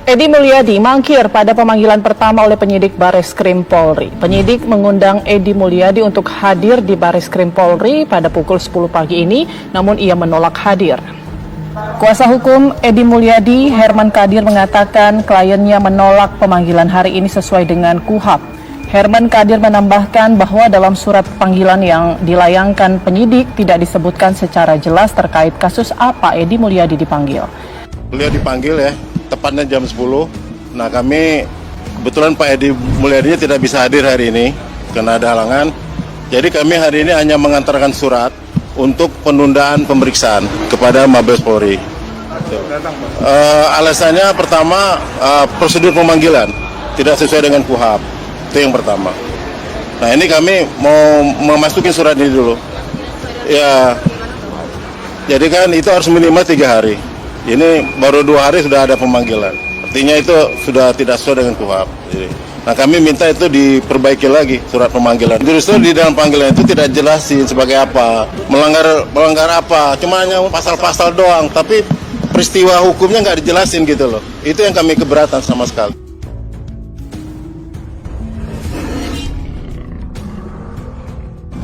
Edi Mulyadi mangkir pada pemanggilan pertama oleh penyidik Bareskrim Polri. Penyidik mengundang Edi Mulyadi untuk hadir di Bareskrim Polri pada pukul 10 pagi ini, namun ia menolak hadir. Kuasa hukum Edi Mulyadi, Herman Kadir, mengatakan kliennya menolak pemanggilan hari ini sesuai dengan KUHP. Herman Kadir menambahkan bahwa dalam surat panggilan yang dilayangkan penyidik tidak disebutkan secara jelas terkait kasus apa Edi Mulyadi dipanggil. Beliau dipanggil ya, tepatnya jam 10. Nah, kami kebetulan Pak Edi Mulyadi tidak bisa hadir hari ini karena ada halangan. Jadi kami hari ini hanya mengantarkan surat untuk penundaan pemeriksaan kepada Mabes Polri. Alasannya pertama, prosedur pemanggilan tidak sesuai dengan KUHP. Itu yang pertama. Nah, ini kami mau memasukin surat ini dulu. Ya, jadi kan itu harus minimal 3 hari. Ini baru 2 hari sudah ada pemanggilan. Artinya itu sudah tidak sesuai dengan KUHP. Nah, kami minta itu diperbaiki lagi surat pemanggilan. Justru di dalam panggilan itu tidak jelasin sebagai apa, melanggar apa, cuma hanya pasal-pasal doang, tapi peristiwa hukumnya nggak dijelasin gitu loh. Itu yang kami keberatan sama sekali.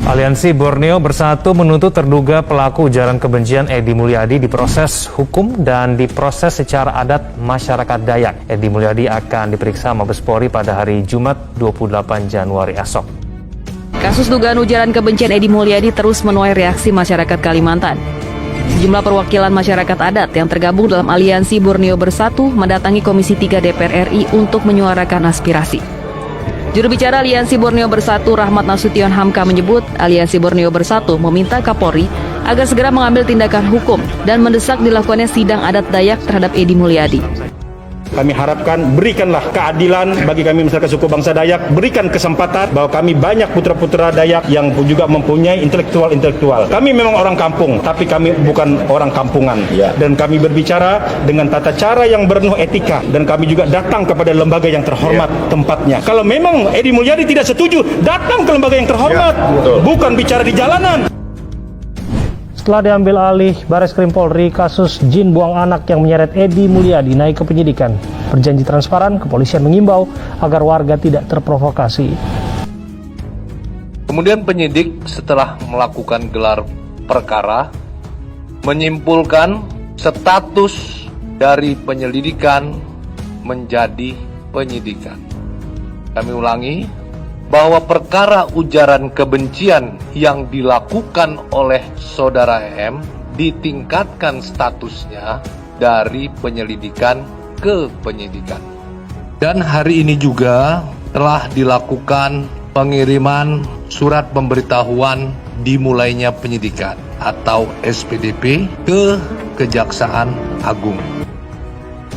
Aliansi Borneo Bersatu menuntut terduga pelaku ujaran kebencian Edi Mulyadi diproses hukum dan diproses secara adat masyarakat Dayak. Edi Mulyadi akan diperiksa Mabes Polri pada hari Jumat 28 Januari esok. Kasus dugaan ujaran kebencian Edi Mulyadi terus menuai reaksi masyarakat Kalimantan. Sejumlah perwakilan masyarakat adat yang tergabung dalam Aliansi Borneo Bersatu mendatangi Komisi 3 DPR RI untuk menyuarakan aspirasi. Juru bicara Aliansi Borneo Bersatu, Rahmat Nasution Hamka, menyebut Aliansi Borneo Bersatu meminta Kapolri agar segera mengambil tindakan hukum dan mendesak dilakukannya sidang adat Dayak terhadap Edi Mulyadi. Kami harapkan berikanlah keadilan bagi kami masyarakat suku bangsa Dayak, berikan kesempatan bahwa kami banyak putra-putra Dayak yang juga mempunyai intelektual. Kami memang orang kampung, tapi kami bukan orang kampungan. Dan kami berbicara dengan tata cara yang penuh etika, dan kami juga datang kepada lembaga yang terhormat tempatnya. Kalau memang Edi Mulyadi tidak setuju, datang ke lembaga yang terhormat, bukan bicara di jalanan. Setelah diambil alih Bareskrim Polri, kasus jin buang anak yang menyeret Edi Mulyadi naik ke penyidikan. Berjanji transparan, kepolisian mengimbau agar warga tidak terprovokasi. Kemudian penyidik setelah melakukan gelar perkara menyimpulkan status dari penyelidikan menjadi penyidikan. Kami ulangi, bahwa perkara ujaran kebencian yang dilakukan oleh saudara EM ditingkatkan statusnya dari penyelidikan ke penyidikan. Dan hari ini juga telah dilakukan pengiriman surat pemberitahuan dimulainya penyidikan atau SPDP ke Kejaksaan Agung.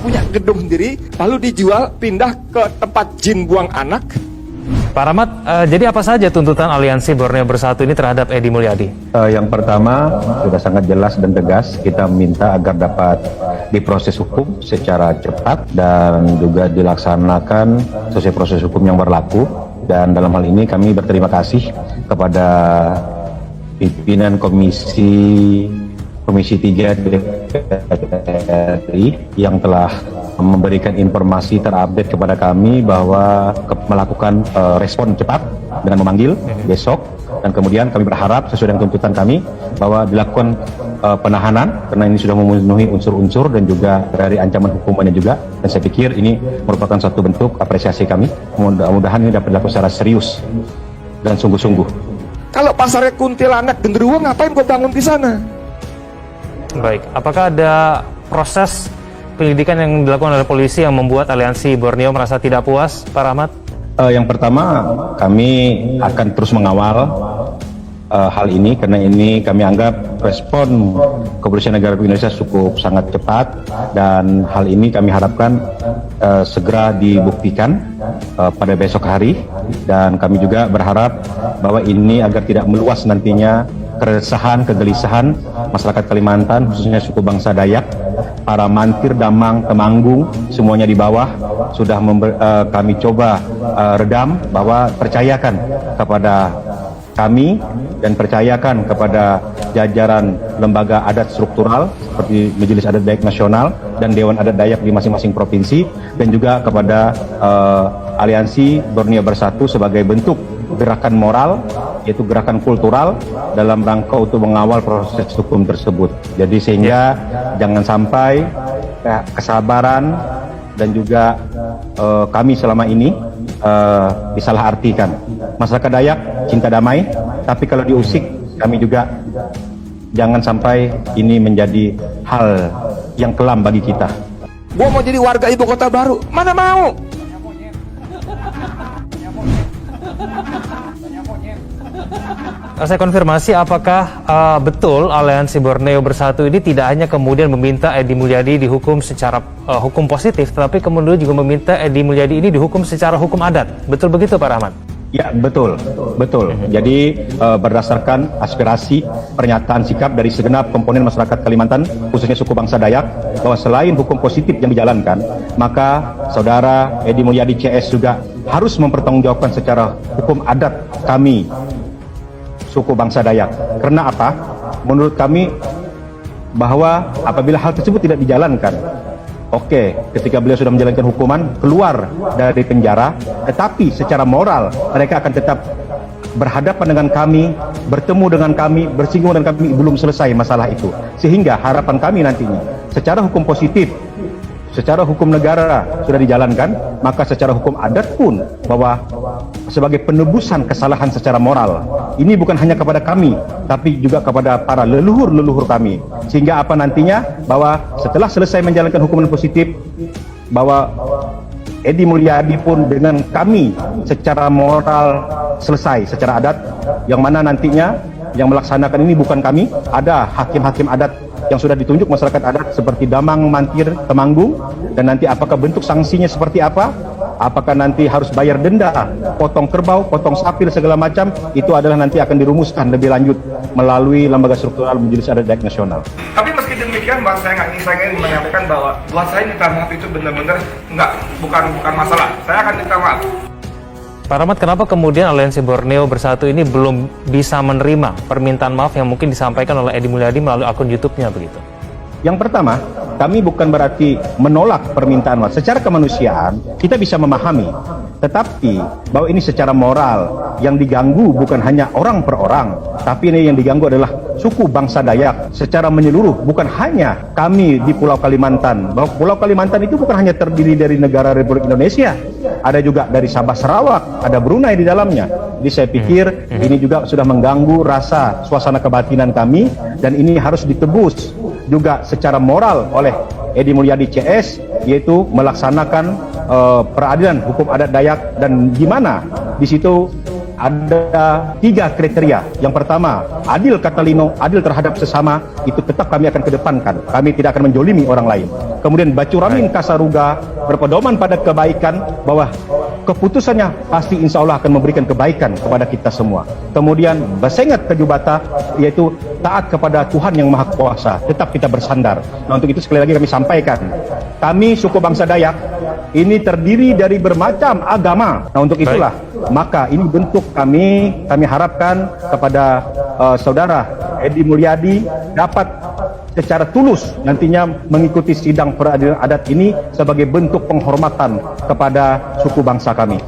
Punya gedung sendiri lalu dijual pindah ke tempat jin buang anak. Pak Rahmat, jadi apa saja tuntutan Aliansi Borneo Bersatu ini terhadap Edi Mulyadi? Yang pertama, sudah sangat jelas dan tegas, kita minta agar dapat diproses hukum secara cepat dan juga dilaksanakan sesuai proses hukum yang berlaku. Dan dalam hal ini kami berterima kasih kepada pimpinan Komisi 3 DPR RI yang telah memberikan informasi terupdate kepada kami bahwa melakukan respon cepat dengan memanggil besok, dan kemudian kami berharap sesuai dengan tuntutan kami bahwa dilakukan penahanan karena ini sudah memenuhi unsur-unsur dan juga dari ancaman hukumannya juga, dan saya pikir ini merupakan suatu bentuk apresiasi kami. Mudah-mudahan ini dapat dilakukan secara serius dan sungguh-sungguh. Kalau pasarnya kuntilanak genderuwo, ngapain kau bangun di sana? Baik, apakah ada proses penyelidikan yang dilakukan oleh polisi yang membuat Aliansi Borneo merasa tidak puas, Pak Rahmat? Yang pertama, kami akan terus mengawal hal ini karena ini kami anggap respon Kepolisian Negara Republik Indonesia cukup sangat cepat, dan hal ini kami harapkan segera dibuktikan pada besok hari, dan kami juga berharap bahwa ini agar tidak meluas nantinya keresahan, kegelisahan masyarakat Kalimantan, khususnya suku bangsa Dayak, para Mantir, Damang, Temanggung, semuanya di bawah sudah kami coba redam, bahwa percayakan kepada kami dan percayakan kepada jajaran lembaga adat struktural seperti Majelis Adat Dayak Nasional dan Dewan Adat Dayak di masing-masing provinsi, dan juga kepada Aliansi Borneo Bersatu sebagai bentuk gerakan moral, yaitu gerakan kultural dalam rangka untuk mengawal proses hukum tersebut. Jadi sehingga jangan sampai kesabaran dan juga kami selama ini disalahartikan. Masyarakat Dayak cinta damai, tapi kalau diusik kami juga jangan sampai ini menjadi hal yang kelam bagi kita. Gua mau jadi warga ibu kota baru, mana mau? Saya konfirmasi, apakah betul Aliansi Borneo Bersatu ini tidak hanya kemudian meminta Edy Mulyadi dihukum secara hukum positif, tetapi kemudian juga meminta Edy Mulyadi ini dihukum secara hukum adat. Betul begitu, Pak Rahmat? Ya, betul. Jadi berdasarkan aspirasi pernyataan sikap dari segenap komponen masyarakat Kalimantan, khususnya suku bangsa Dayak, bahwa selain hukum positif yang dijalankan, maka saudara Edy Mulyadi CS juga harus mempertanggungjawabkan secara hukum adat kami, suku bangsa Dayak. Karena apa? Menurut kami bahwa apabila hal tersebut tidak dijalankan, oke, ketika beliau sudah menjalankan hukuman, keluar dari penjara, tetapi secara moral mereka akan tetap berhadapan dengan kami, bertemu dengan kami, bersinggungan dengan kami, belum selesai masalah itu. Sehingga harapan kami nantinya, secara hukum positif, secara hukum negara sudah dijalankan, maka secara hukum adat pun bahwa sebagai penebusan kesalahan secara moral, ini bukan hanya kepada kami, tapi juga kepada para leluhur-leluhur kami. Sehingga apa nantinya, bahwa setelah selesai menjalankan hukuman positif, bahwa Edy Mulyadi pun dengan kami secara moral selesai secara adat, yang mana nantinya yang melaksanakan ini bukan kami, ada hakim-hakim adat yang sudah ditunjuk masyarakat adat seperti Damang, Mantir, Temanggung, dan nanti apakah bentuk sanksinya seperti apa, apakah nanti harus bayar denda, potong kerbau, potong sapil, segala macam, itu adalah nanti akan dirumuskan lebih lanjut melalui lembaga struktural Majelis Adat Dayak Nasional. Tapi meski demikian, Bang, saya ingin menyampaikan bahwa buat saya minta maaf itu benar-benar bukan masalah. Saya akan minta maaf. Pak Rahmat, kenapa kemudian Aliansi Borneo Bersatu ini belum bisa menerima permintaan maaf yang mungkin disampaikan oleh Edy Mulyadi melalui akun YouTube-nya begitu? Yang pertama, kami bukan berarti menolak permintaan maaf. Secara kemanusiaan, kita bisa memahami. Tetapi, bahwa ini secara moral, yang diganggu bukan hanya orang per orang, tapi ini yang diganggu adalah suku bangsa Dayak secara menyeluruh, bukan hanya kami di Pulau Kalimantan. Bahwa Pulau Kalimantan itu bukan hanya terdiri dari negara Republik Indonesia, ada juga dari Sabah Sarawak, ada Brunei di dalamnya. Jadi saya pikir ini juga sudah mengganggu rasa suasana kebatinan kami, dan ini harus ditebus juga secara moral oleh Edy Mulyadi CS, yaitu melaksanakan peradilan hukum adat Dayak, dan gimana di situ ada 3 kriteria. Yang pertama, adil kata Lino, adil terhadap sesama, itu tetap kami akan kedepankan. Kami tidak akan menjolimi orang lain. Kemudian Bacuramin Kasaruga berpedoman pada kebaikan, bahwa keputusannya pasti insya Allah akan memberikan kebaikan kepada kita semua. Kemudian Basengat Kejubata, yaitu taat kepada Tuhan yang Maha Kuasa, tetap kita bersandar. Nah, untuk itu sekali lagi kami sampaikan, kami suku bangsa Dayak ini terdiri dari bermacam agama. Nah, untuk itulah maka ini bentuk kami harapkan kepada saudara Edy Mulyadi dapat secara tulus nantinya mengikuti sidang peradilan adat ini sebagai bentuk penghormatan kepada suku bangsa kami.